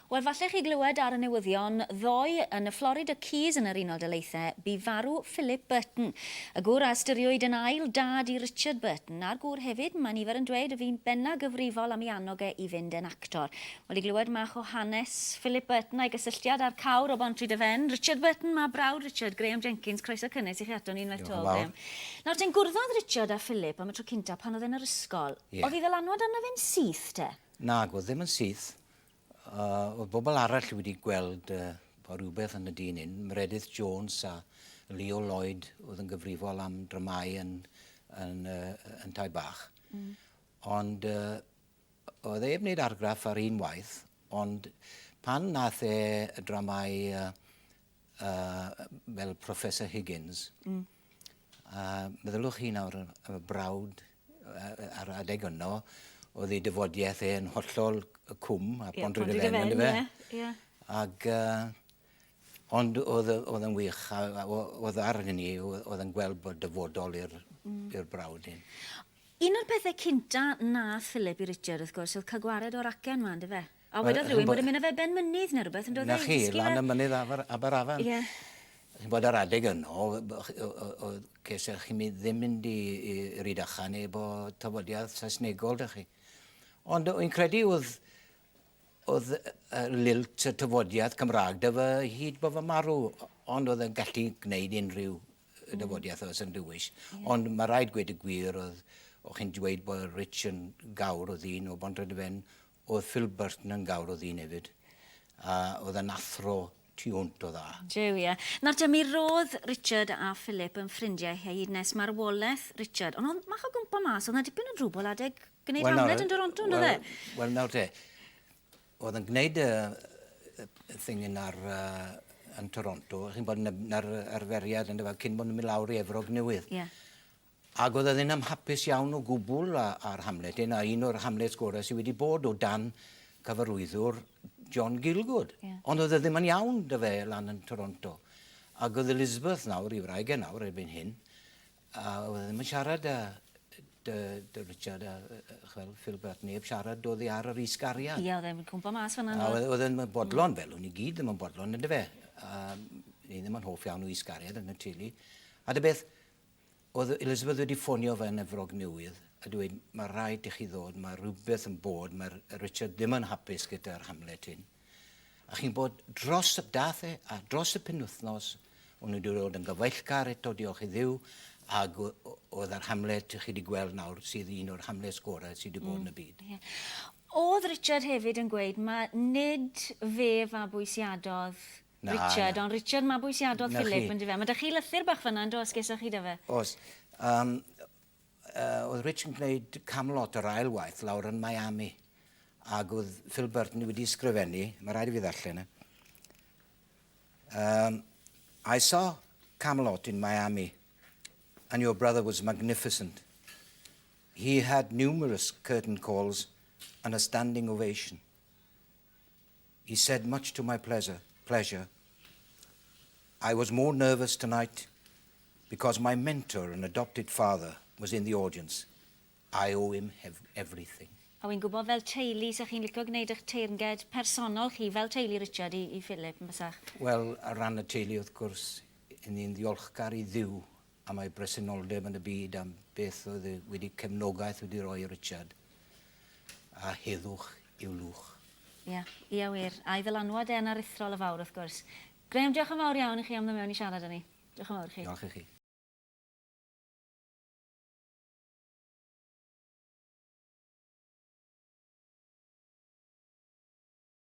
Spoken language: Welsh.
Wel, falle chi glywed ar y newyddion, ddoe yn y Florida Keys yn yr Unol Daleithiau, bu farw Philip Burton. Y gŵr a ystyriwyd yn ail dad i Richard Burton, a'r gŵr hefyd, mae nifer yn dweud y fi'n benna gyfrifol am ei annog e i fynd yn actor. Wel, i glywed mach o hanes Philip Burton a'i gysylltiad â'r cawr o Bontry de Fen, Richard Burton, mae brawd Richard, Graham Jenkins, croeso cynnes i chi ato ni'n to, Graham. Nawr, ten gwrddodd Richard a Philip am y tro cynta pan oedd yn yr ysgol. Oedd hi ddylanwad arno fe'n syth, te? Nag, oedd ddim yn syth. Oedd bobl arall wedi gweld rhywbeth yn y dyn un. Meredith Jones a Leo Lloyd oedd yn gyfrifol am dramau yn Tai Bach. Ond oedd e wneud argraff ar un waith, ond pan nath e dramau fel Professor Higgins, meddylwch chi nawr y brawd ar adeg yno, oedd ei dyfodiaeth e'n hollol cwm a Bontry de Fen, ynddo fe? Ac, ond oedd yn wych, oedd ar hynny, oedd yn gweld bod dyfodol i'r brawd un. Un o'r pethau cynta nath Philip i Richard, wrth gwrs, oedd cael gwared o'r acen ma, ynddo fe? A wedodd rhywun bod yn mynd â fe ben mynydd neu rhywbeth, yn dod Na chi, lan y mynydd Aberafan. Chi'n bod ar adeg yno, cesach chi ddim mynd i Rhydychen efo tafodiaeth Saesnegol, da chi. Ond o'n credu oedd lilt y tafodiaeth Cymraeg dy fe hyd bod fy marw, ond oedd yn gallu gwneud unrhyw tafodiaeth oedd yn dywys. Ond mae rhaid gweud y gwir, oedd chi'n dweud bod Rich yn gawr o ddyn o Bontry de Fen, oedd Philip Burton yn gawr o ddyn hefyd. Oedd yn athro tu hwnt o dda. Jew, ie. Nawr te, mi roedd Richard a Philip yn ffrindiau hyd nes marwolaeth Richard. Ond mach o gwmpa mas, oedd yna dipyn o drwbl adeg gwneud Hamlet yn Toronto, ynddo fe? Wel, nawr te, oedd yn gwneud y thing yn Toronto, chi'n bod yn arferiad yn cyn bod yn mynd lawr i Efrog Newydd. Ac oedd yn amhapus iawn o gwbl ar Hamlet, a un o'r Hamlet gorau sydd wedi bod o dan cyfarwyddwr John Gielgud. Ond oedd ddim yn iawn dy fe lan yn Toronto. Ac oedd Elizabeth nawr, i wraig e nawr erbyn hyn, a oedd ddim yn siarad dy Richard a Philip Burton, neb siarad oedd hi ar yr isgariad. Ie, oedd e'n cwmpa mas fan'na. Oedd e'n bodlon fel, o'n i gyd ddim yn bodlon ynddo fe. Ni ddim yn hoff iawn o isgariad yn y tili. A dy beth, oedd Elizabeth wedi ffonio fe yn Efrog Newydd a dweud, mae rhaid i chi ddod, mae rhywbeth yn bod, mae Richard ddim yn hapus gyda'r Hamlet hyn. A chi'n bod dros y dath e, a dros y penwythnos, o'n nhw wedi dod yn gyfeillgar eto, diolch i ddiw, ac oedd yr Hamlet chi wedi gweld nawr sydd un o'r Hamlet gorau sydd wedi bod yn y byd. Oedd Richard hefyd yn gweud, mae nid fe fabwysiadodd Richard, ond Richard mabwysiadodd Philip yn dy fe. Mae dy chi lythyr bach fyna yn dos gesach chi dy fe? Oes. Oedd Richard yn gwneud Camelot yr ail waith lawr yn Miami. Ac oedd Philip Burton wedi ysgrifennu, mae rhaid i fi ddarllen e. I saw Camelot in Miami, and your brother was magnificent. He had numerous curtain calls and a standing ovation. He said much to my pleasure. I was more nervous tonight because my mentor and adopted father was in the audience. I owe him everything. A wy'n gwybod fel teulu, sa'ch chi'n licio gwneud eich teyrnged personol chi fel teulu Richard i Philip yn bysach? Wel, ar ran y teulu wrth gwrs, ni'n ddiolchgar i ddiw am ei bresenoldeb yn y byd am beth oedd wedi cefnogaeth wedi rhoi i Richard. A heddwch i'w lwch. Ie, wir. A'i ddylanwad e'n aruthrol y fawr, wrth gwrs. Graham, diolch yn fawr iawn i chi am ddod mewn i siarad â ni. Diolch yn fawr i chi. Diolch i chi.